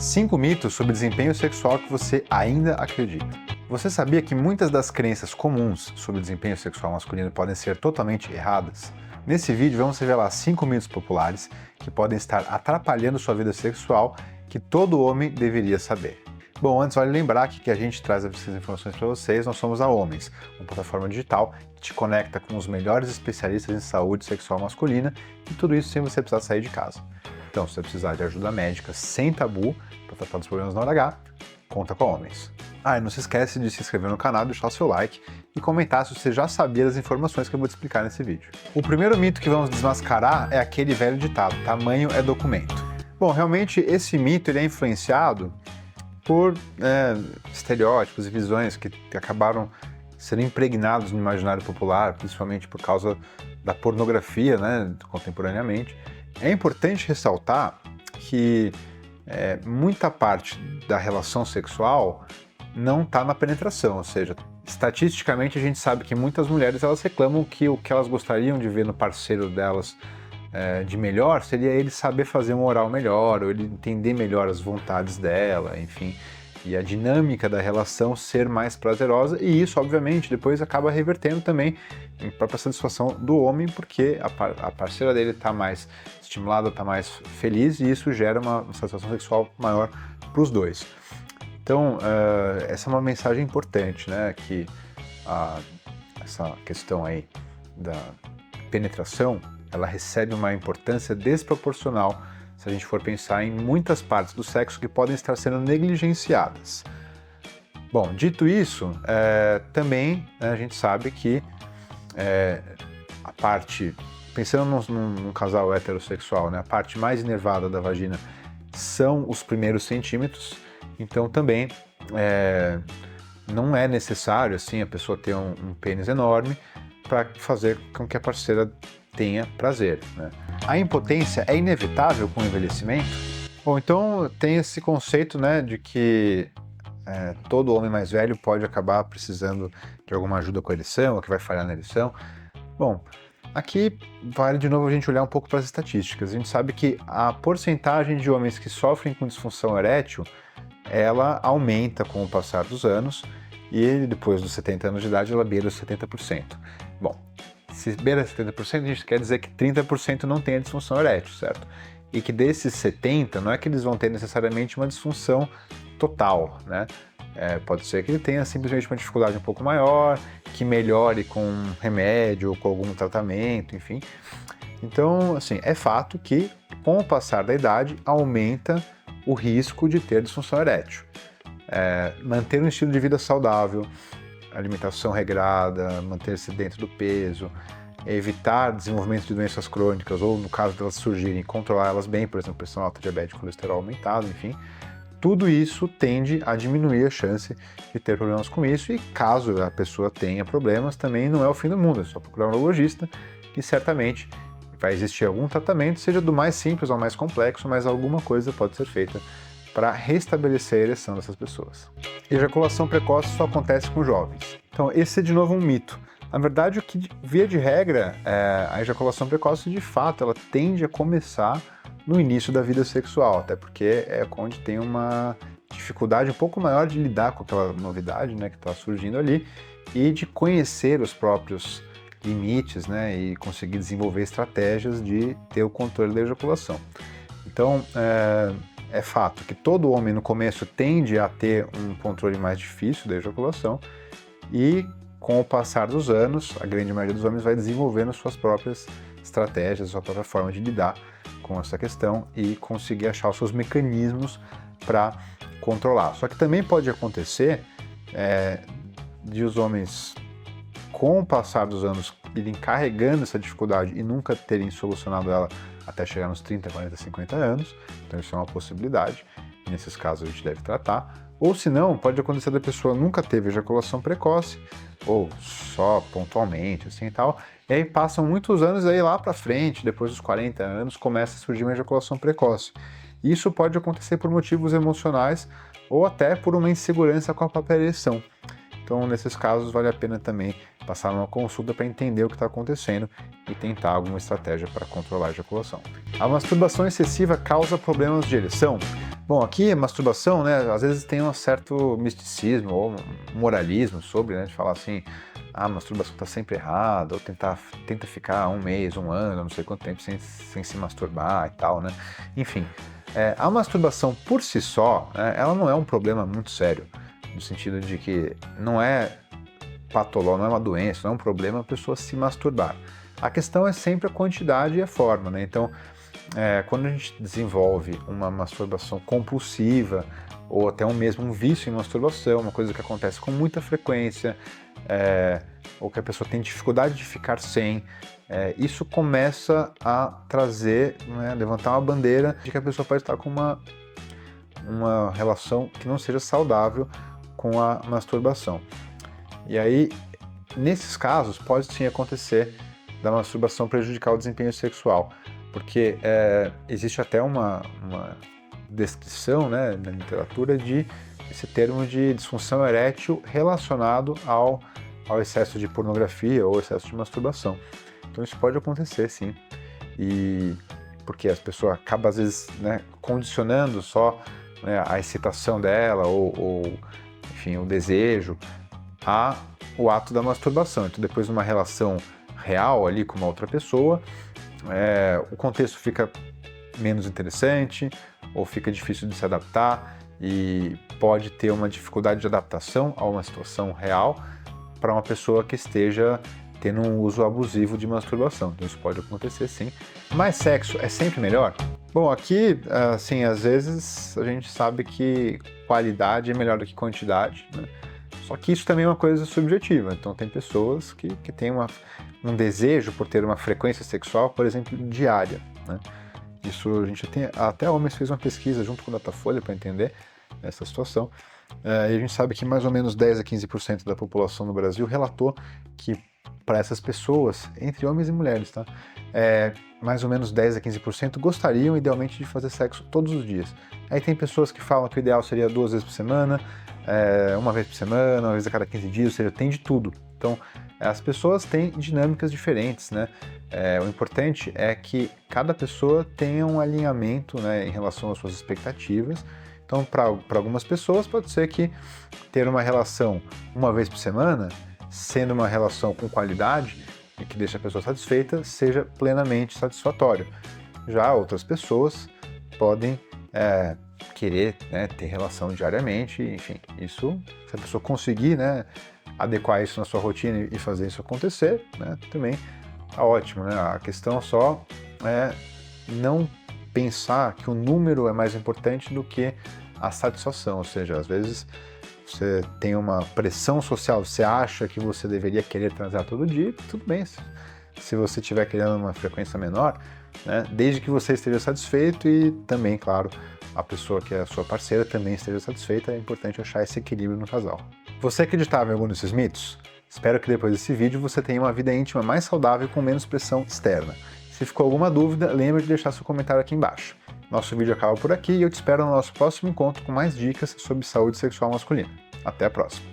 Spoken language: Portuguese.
5 mitos sobre desempenho sexual que você ainda acredita. Você sabia que muitas das crenças comuns sobre desempenho sexual masculino podem ser totalmente erradas? Nesse vídeo vamos revelar 5 mitos populares que podem estar atrapalhando sua vida sexual que todo homem deveria saber. Bom, antes vale lembrar que a gente traz essas informações para vocês, nós somos a Homens, uma plataforma digital que te conecta com os melhores especialistas em saúde sexual masculina e tudo isso sem você precisar sair de casa. Então, se você precisar de ajuda médica sem tabu para tratar dos problemas na hora H, conta com a Homens. E não se esquece de se inscrever no canal, deixar o seu like e comentar se você já sabia das informações que eu vou te explicar nesse vídeo. O primeiro mito que vamos desmascarar é aquele velho ditado, tamanho é documento. Bom, realmente esse mito ele é influenciado por estereótipos e visões que acabaram sendo impregnados no imaginário popular, principalmente por causa da pornografia, contemporaneamente. É importante ressaltar que muita parte da relação sexual não está na penetração, ou seja, estatisticamente a gente sabe que muitas mulheres elas reclamam que o que elas gostariam de ver no parceiro delas de melhor seria ele saber fazer um oral melhor, ou ele entender melhor as vontades dela, enfim, e a dinâmica da relação ser mais prazerosa, e isso, obviamente, depois acaba revertendo também em própria satisfação do homem, porque a parceira dele está mais estimulada, está mais feliz, e isso gera uma satisfação sexual maior para os dois. Então, essa é uma mensagem importante, que essa questão aí da penetração, ela recebe uma importância desproporcional se a gente for pensar em muitas partes do sexo que podem estar sendo negligenciadas. Bom, dito isso, também a gente sabe que a parte, pensando num casal heterossexual, a parte mais inervada da vagina são os primeiros centímetros, então também não é necessário assim, a pessoa ter um pênis enorme para fazer com que a parceira tenha prazer. A impotência é inevitável com o envelhecimento? Bom, então tem esse conceito de que todo homem mais velho pode acabar precisando de alguma ajuda com a ereção, ou que vai falhar na ereção. Bom, aqui vale de novo a gente olhar um pouco para as estatísticas. A gente sabe que a porcentagem de homens que sofrem com disfunção erétil, ela aumenta com o passar dos anos, e depois dos 70 anos de idade ela beira os 70%. Bom, se beira 70%, isso quer dizer que 30% não tem a disfunção erétil, certo? E que desses 70%, não é que eles vão ter necessariamente uma disfunção total, pode ser que ele tenha simplesmente uma dificuldade um pouco maior, que melhore com um remédio ou com algum tratamento, enfim. Então, assim, é fato que com o passar da idade aumenta o risco de ter disfunção erétil. Manter um estilo de vida saudável, alimentação regrada, manter-se dentro do peso, evitar desenvolvimento de doenças crônicas ou, no caso delas surgirem, controlar elas bem, por exemplo, pressão alta, diabetes, colesterol aumentado, enfim, tudo isso tende a diminuir a chance de ter problemas com isso, e caso a pessoa tenha problemas, também não é o fim do mundo, é só procurar um urologista e certamente vai existir algum tratamento, seja do mais simples ao mais complexo, mas alguma coisa pode ser feita para restabelecer a ereção dessas pessoas. Ejaculação precoce só acontece com jovens. Então, esse é de novo um mito. Na verdade, o que, via de regra, a ejaculação precoce, de fato, ela tende a começar no início da vida sexual, até porque é onde tem uma dificuldade um pouco maior de lidar com aquela novidade que está surgindo ali e de conhecer os próprios limites e conseguir desenvolver estratégias de ter o controle da ejaculação. Então, é fato que todo homem no começo tende a ter um controle mais difícil da ejaculação e com o passar dos anos, a grande maioria dos homens vai desenvolvendo suas próprias estratégias, sua própria forma de lidar com essa questão e conseguir achar os seus mecanismos para controlar. Só que também pode acontecer de os homens, com o passar dos anos, irem carregando essa dificuldade e nunca terem solucionado ela até chegar nos 30, 40, 50 anos, então isso é uma possibilidade, nesses casos a gente deve tratar, ou se não, pode acontecer da pessoa nunca teve ejaculação precoce, ou só pontualmente, assim e tal, e aí passam muitos anos, aí lá pra frente, depois dos 40 anos, começa a surgir uma ejaculação precoce. Isso pode acontecer por motivos emocionais, ou até por uma insegurança com a própria ereção. Então, nesses casos, vale a pena também passar uma consulta para entender o que está acontecendo e tentar alguma estratégia para controlar a ejaculação. A masturbação excessiva causa problemas de ereção? Bom, aqui a masturbação, né, às vezes tem um certo misticismo ou moralismo sobre, né, de falar assim, a masturbação está sempre errada, ou tenta ficar um mês, um ano, não sei quanto tempo sem se masturbar e tal, né? Enfim, a masturbação por si só, né, ela não é um problema muito sério, no sentido de que não é patológico, não é uma doença, não é um problema a pessoa se masturbar. A questão é sempre a quantidade e a forma, né? Então, quando a gente desenvolve uma masturbação compulsiva ou até mesmo um vício em masturbação, uma coisa que acontece com muita frequência, ou que a pessoa tem dificuldade de ficar sem, isso começa a trazer, né, levantar uma bandeira de que a pessoa pode estar com uma relação que não seja saudável com a masturbação. E aí, nesses casos, pode sim acontecer da masturbação prejudicar o desempenho sexual, porque existe até uma descrição, né, na literatura de esse termo de disfunção erétil relacionado ao excesso de pornografia ou excesso de masturbação. Então isso pode acontecer, sim, e porque as pessoas acabam às vezes, né, condicionando só, né, a excitação dela ou enfim, o desejo o ato da masturbação. Então depois de uma relação real ali com uma outra pessoa, o contexto fica menos interessante ou fica difícil de se adaptar e pode ter uma dificuldade de adaptação a uma situação real para uma pessoa que esteja tendo um uso abusivo de masturbação. Então isso pode acontecer, sim. Mas sexo é sempre melhor? Bom, aqui, assim, às vezes a gente sabe que qualidade é melhor do que quantidade, né? Só que isso também é uma coisa subjetiva. Então tem pessoas que têm um desejo por ter uma frequência sexual, por exemplo, diária, né? Isso a gente tem, até a OMS fez uma pesquisa junto com o Datafolha para entender essa situação. E a gente sabe que mais ou menos 10 a 15% da população no Brasil relatou que para essas pessoas, entre homens e mulheres, tá? Mais ou menos 10 a 15% gostariam idealmente de fazer sexo todos os dias. Aí tem pessoas que falam que o ideal seria 2 vezes por semana, uma vez por semana, uma vez a cada 15 dias, ou seja, tem de tudo. Então, as pessoas têm dinâmicas diferentes, né? O importante é que cada pessoa tenha um alinhamento, né, em relação às suas expectativas. Então, para algumas pessoas, pode ser que ter uma relação uma vez por semana, sendo uma relação com qualidade e que deixa a pessoa satisfeita, seja plenamente satisfatório. Já outras pessoas podem querer, né, ter relação diariamente, enfim, isso, se a pessoa conseguir, né, adequar isso na sua rotina e fazer isso acontecer, né, também tá ótimo, né? A questão só é não pensar que o número é mais importante do que a satisfação, ou seja, às vezes você tem uma pressão social, você acha que você deveria querer transar todo dia, tudo bem, se você estiver querendo uma frequência menor, né, desde que você esteja satisfeito e também, claro, a pessoa que é a sua parceira também esteja satisfeita, é importante achar esse equilíbrio no casal. Você acreditava em algum desses mitos? Espero que depois desse vídeo você tenha uma vida íntima mais saudável com menos pressão externa. Se ficou alguma dúvida, lembre de deixar seu comentário aqui embaixo. Nosso vídeo acaba por aqui e eu te espero no nosso próximo encontro com mais dicas sobre saúde sexual masculina. Até a próxima!